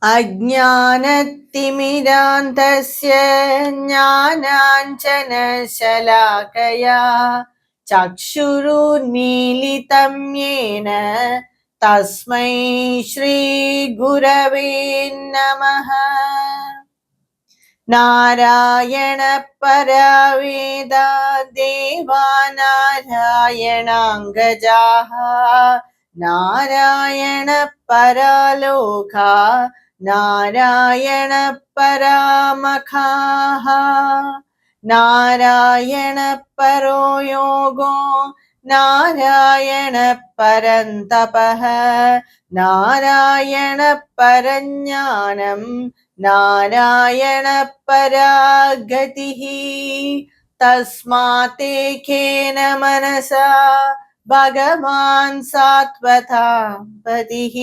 अज्ञानतिमिरान्धस्य ज्ञानाञ्जनशलाकया चक्षुरुन्मीलितं येन तस्मै श्रीगुरवे नमः। नारायण परवेदा देवा नारायणाङ्गजाः नारायण परलोका नारायण परामखाः नारायण परो योगो नारायण परन्तपः नारायण परज्ञानम् नारायण परागतिः तस्माते केन मनसा भगवान् सात्वता पतिः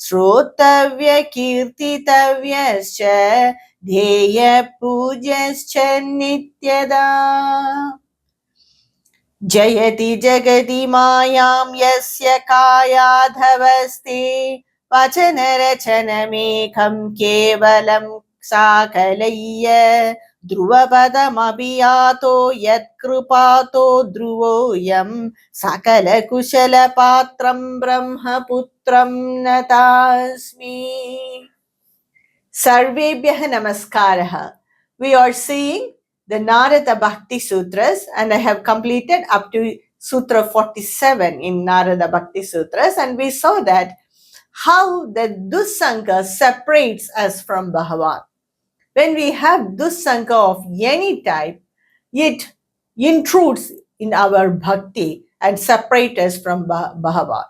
श्रोतव्य कीर्तितव्यश्च ध्येय पूज्यश्च नित्यदा। जयति जगति मायां यस्य कायाधवस्ते वचनरचनमेकं केवलं साकलय्य ध्रुवपदमपि यातो यत्कृपातो ध्रुवोऽयं सकलकुशलपात्रं ब्रह्मपुत्रं नतास्मि। Sarvebhyah Namaskaraha. We are seeing the Narada Bhakti Sutras, and I have completed up to Sutra 47 in Narada Bhakti Sutras, and we saw that how the dusangha separates us from Bhagavan. When we have dusangha of any type, it intrudes in our bhakti and separates us from Bhagavan.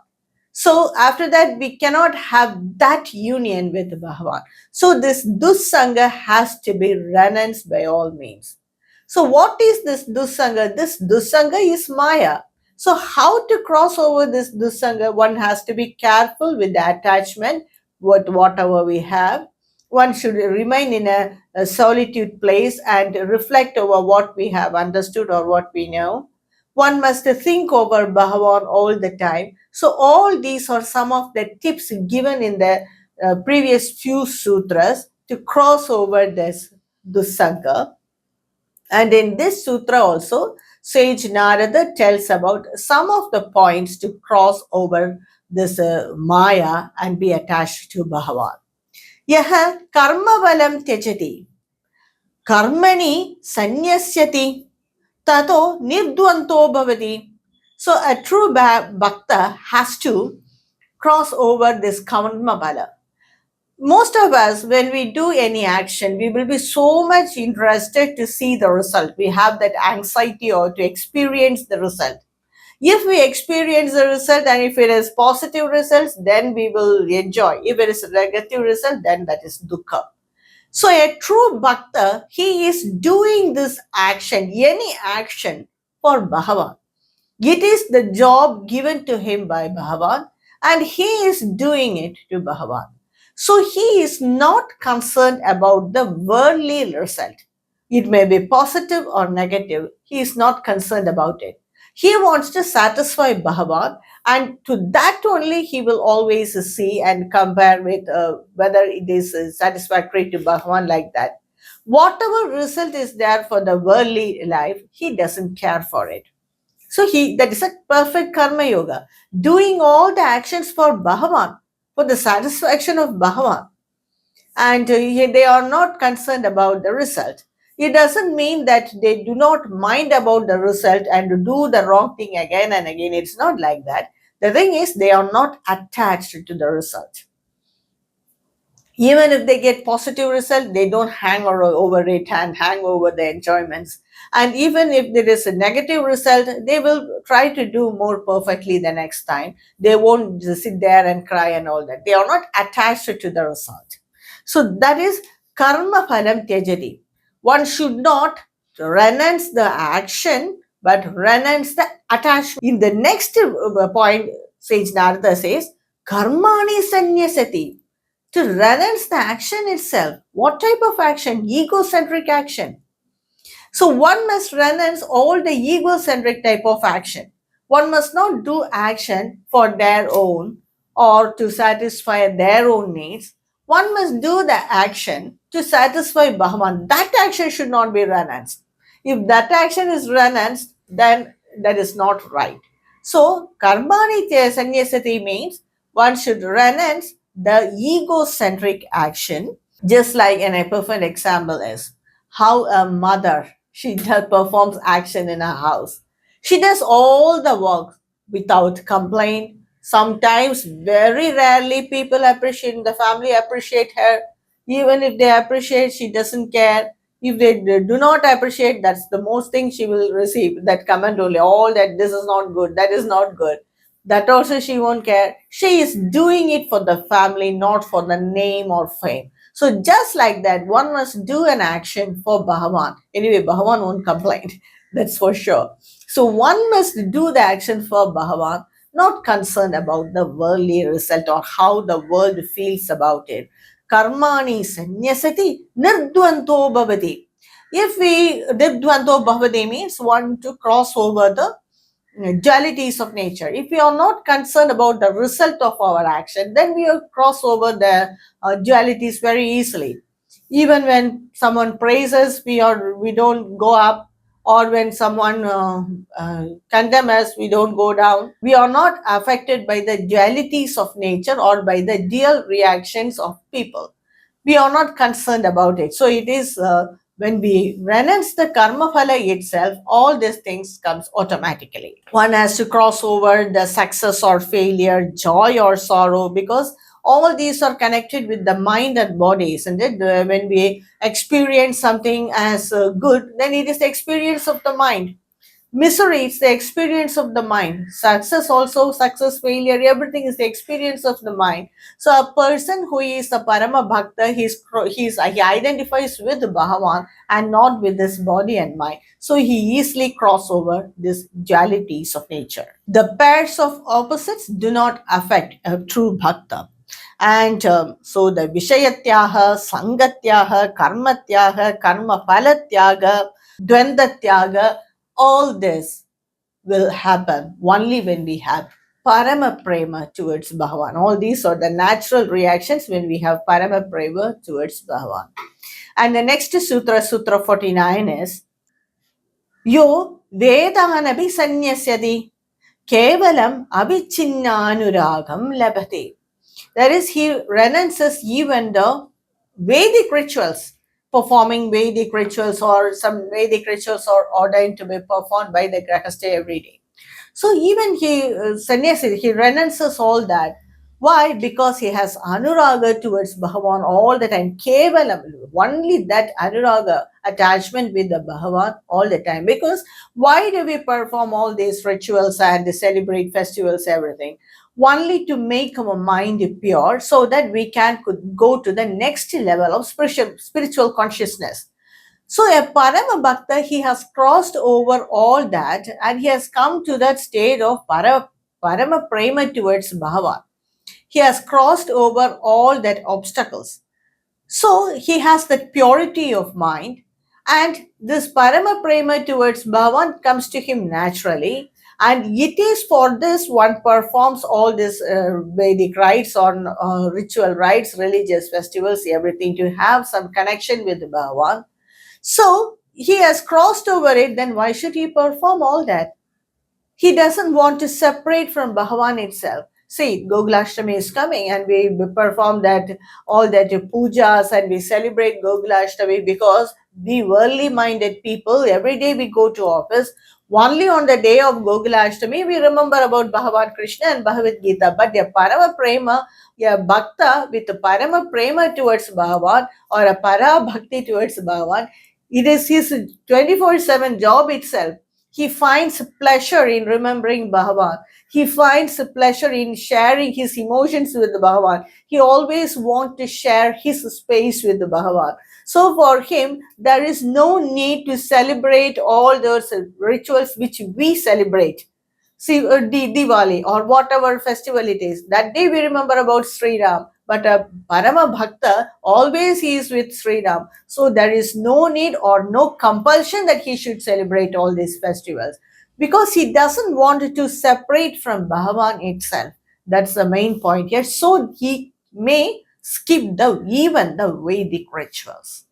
So after that, we cannot have that union with Bhagavan. So this dusangha has to be renounced by all means. So what is this dusangha? This dusangha is Maya. So how to cross over this dusangha? One has to be careful with the attachment, whatever we have. One should remain in a solitude place and reflect over what we have understood or what we know. One must think over Bhagavan all the time. So all these are some of the tips given in the previous few sutras to cross over this dusangha. And in this sutra also, Sage Narada tells about some of the points to cross over this Maya and be attached to Bhagavan. Yaha karma valam tyajati, karmani sanyasyati, tato nirdvanto bhavati. So a true bhakta has to cross over this karma bala. Most of us, when we do any action, we will be so much interested to see the result. We have that anxiety or to experience the result. If we experience the result and if it is positive results, then we will enjoy. If it is a negative result, then that is dukkha. So a true bhakta, he is doing this action, any action for Bhagavan. It is the job given to him by Bhagavan and he is doing it to Bhagavan. So he is not concerned about the worldly result. It may be positive or negative. He is not concerned about it. He wants to satisfy Bhagavan, and to that only he will always see and compare with whether it is satisfactory to Bhagavan like that. Whatever result is there for the worldly life, he doesn't care for it. So that is a perfect karma yoga, doing all the actions for Bhagavan, for the satisfaction of Bhagavan. And they are not concerned about the result. It doesn't mean that they do not mind about the result and do the wrong thing again and again. It's not like that. The thing is, they are not attached to the result. Even if they get positive result, they don't hang over it and hang over the enjoyments. And even if there is a negative result, they will try to do more perfectly the next time. They won't just sit there and cry and all that. They are not attached to the result. So that is karma phalam tyajati. One should not renounce the action, but renounce the attachment. In the next point, Sage Narada says, karmani sanyasati. To renounce the action itself. What type of action? Egocentric action. So one must renounce all the egocentric type of action. One must not do action for their own or to satisfy their own needs. one must do the action to satisfy Bhagavan. That action should not be renounced. If that action is renounced, then that is not right. So, karmani sannyasati means one should renounce the egocentric action. Just like an a perfect example is how a mother, she performs action in her house. She does all the work without complaint. Sometimes, very rarely, people appreciate, the family appreciate her. Even if they appreciate, she doesn't care. If they do not appreciate, that's the most thing she will receive. That comment only, all that this is not good, that is not good. That also she won't care. She is doing it for the family, not for the name or fame. So just like that, one must do an action for Bhagavan. Anyway, Bhagavan won't complain. That's for sure. So one must do the action for Bhagavan, not concerned about the worldly result or how the world feels about it. Karmani sannyasati nirdvanto bhavati. If we nirdvanto bhavati means one to cross over the dualities of nature. If we are not concerned about the result of our action, then we will cross over the dualities very easily. Even when someone praises, we don't go up, or when someone condemns us, we don't go down. We are not affected by the dualities of nature or by the dual reactions of people. We are not concerned about it. So it is when we renounce the karma phala itself, all these things comes automatically. One has to cross over the success or failure, joy or sorrow, because all these are connected with the mind and body, isn't it? When we experience something as good, then it is the experience of the mind. Misery is the experience of the mind. Success also, success, failure, everything is the experience of the mind. So a person who is a Parama Bhakta, he identifies with Bhagavan and not with this body and mind. So he easily cross over these dualities of nature. The pairs of opposites do not affect a true Bhakta. And so the Vishayatyaha, Sangatyaha, Karmatyaha, Karma Palatyaga, Dvendatyaga, all this will happen only when we have Parama Prema towards Bhagavan. All these are the natural reactions when we have Parama Prema towards Bhagavan. And the next sutra, Sutra 49 is Yo Vedanabi Sanyasyadi Kevalam Abhichinanuragam Labhate. That is, he renounces even the Vedic rituals, performing Vedic rituals, or some Vedic rituals are ordained to be performed by the Grahastha every day. So even sannyasi, he renounces all that. Why? Because he has anuraga towards Bhagavan all the time. Kevalam, only that anuraga, attachment with the Bhagavan all the time. Because why do we perform all these rituals and celebrate festivals, everything? Only to make our mind pure so that we can could go to the next level of spiritual consciousness. So a Parama Bhakta, he has crossed over all that and he has come to that state of Parama Prema towards Bhagavan. He has crossed over all that obstacles. So he has that purity of mind, and this Parama Prema towards Bhagavan comes to him naturally. And it is for this one performs all these Vedic rites or ritual rites, religious festivals, everything to have some connection with Bhagavan. So he has crossed over it, then why should he perform all that? He doesn't want to separate from Bhagavan itself. See, Gokulashtami is coming and we perform that all that pujas and we celebrate Gokulashtami because we worldly minded people, every day we go to office. Only on the day of Gokulashtami we remember about Bhagavan Krishna and Bhagavad Gita. But a Parama Prema, a Bhakta with a Parama Prema towards Bhagavan or a Para Bhakti towards Bhagavan, it is his 24/7 job itself. He finds pleasure in remembering Bhagavan. He finds pleasure in sharing his emotions with Bhagavan. He always wants to share his space with Bhagavan. So for him, there is no need to celebrate all those rituals which we celebrate. See, Diwali or whatever festival it is, that day we remember about Sri Ram. But a Parama Bhakta always he is with Sri Ram. So there is no need or no compulsion that he should celebrate all these festivals because he doesn't want to separate from Bhagavan itself. That's the main point here. So he may skip even the Vedic rituals.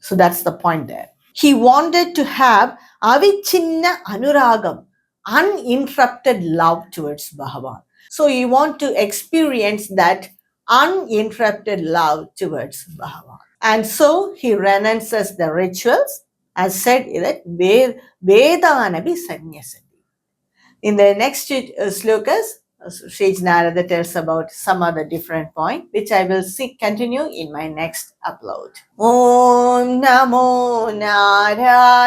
So that's the point there. He wanted to have avichinna anuragam, uninterrupted love towards Bhagavan. So he want to experience that uninterrupted love towards Bhagavan. And so he renounces the rituals, as said that Vedanabi Sanyasati. In the next slokas, Sage Narada tells about some other different point, which I will continue in my next upload. Om Namo Narayanaaya.